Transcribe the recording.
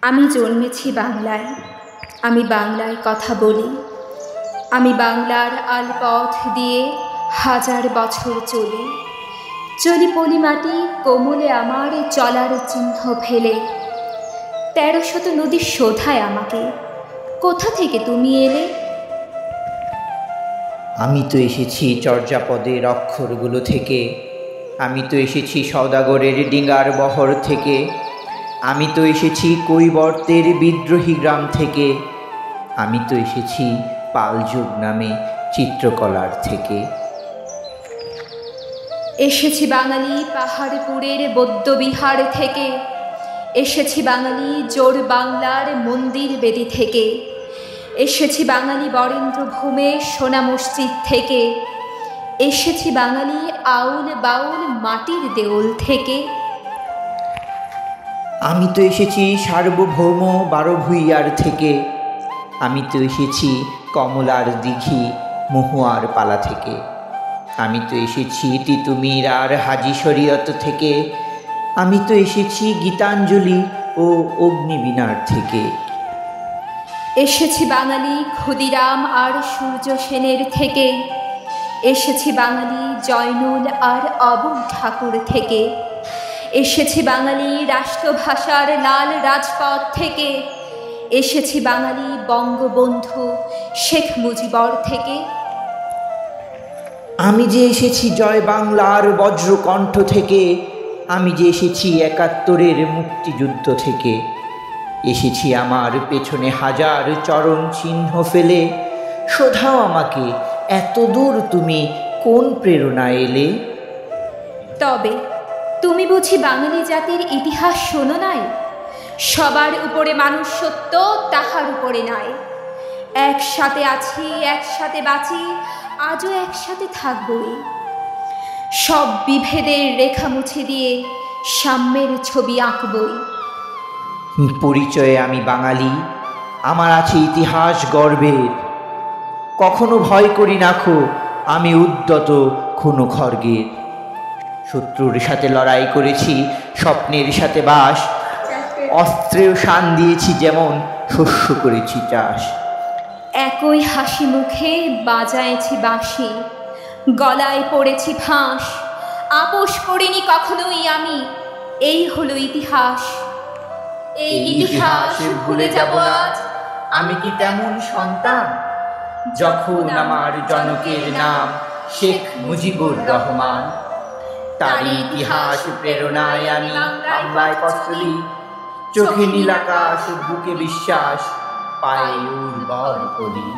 আমি জন্মেছি বাংলায়, আমি বাংলায় কথা বলি। আমি বাংলার আলপথ দিয়ে হাজার বছর চলি। চলি পলিমাটি কোমলে আমার চলার চিহ্ন ফেলে। ১৩০০ নদী শোধায় আমাকে, কোথা থেকে তুমি এলে? আমি তো এসেছি চর্যাপদের অক্ষরগুলো থেকে। আমি তো এসেছি সওদাগরের ডিঙ্গার বহর থেকে। আমি তো এসেছি কৈবর্তের বিদ্রোহী গ্রাম থেকে। আমি তো এসেছি পালযুগ নামে চিত্রকলার থেকে। এসেছি বাঙালি পাহাড়পুরের বৌদ্ধবিহার থেকে। এসেছি বাঙালি জোর বাংলার মন্দির বেদি থেকে। এসেছি বাঙালি বরেন্দ্রভূমে সোনা মসজিদ থেকে। এসেছি বাঙালি আউল বাউল মাটির দেউল থেকে। আমি তো এসেছি সার্বভৌম বারোভূইয়ার থেকে। আমি তো এসেছি কমলার দিঘি মহুয়ার পালা থেকে। আমি তো এসেছি তিতুমির আর হাজি শরীয়ত থেকে। আমি তো এসেছি গীতাঞ্জলি ও অগ্নিবীণার থেকে। এসেছি বাঙালি ক্ষুদিরাম আর সূর্য সেনের থেকে। এসেছি বাঙালি জয়নুল আর অবুল ঠাকুর থেকে। এসেছি বাঙালি রাষ্ট্রভাষার লাল রাজপথ থেকে। এসেছি বাঙালি বঙ্গবন্ধু শেখ মুজিবর থেকে। আমি যে এসেছি জয় বাংলার বজ্রকণ্ঠ থেকে। আমি যে এসেছি ৭১-এর মুক্তিযুদ্ধ থেকে। এসেছি আমার পেছনে হাজার চরণ চিহ্ন ফেলে। শোধাও আমাকে, এত দূর তুমি কোন প্রেরণায় এলে? তবে তুমি বুঝি বাঙালি জাতির ইতিহাস শোনো নাই? সবার উপরে মানুষ সত্য, তাহার উপরে নাই। একসাথে আছি, একসাথে বাঁচি, আজও একসাথে থাকবই। সব বিভেদের রেখা মুছে দিয়ে সাম্যের ছবি আঁকবই। পরিচয়ে আমি বাঙালি, আমার আছে ইতিহাস গর্বের। কখনো ভয় করি নাখো, আমি উদ্যত কোনো খড়গের। শত্রুর সাথে লড়াই করেছি, স্বপ্নের সাথে বাস। অস্ত্রেও শান দিয়েছি যেমন, শস্য করেছি চাষ। একই হাসি মুখে বাজায়েছি বাঁশি, গলায় পড়েছি ফাঁস। আপোষ করিনি কখনোই আমি, এই হলো ইতিহাস। এই ইতিহাস ভুলে যাব আজ, আমি কি তেমন সন্তান? যখন আমার জনকের নাম শেখ মুজিবুর রহমান, তার ইতিহাস প্রেরণায় আমি বাংলায় পথ চলি। চোখে নীল আকাশ, বুকে বিশ্বাস, পায়ে উর্বর করি।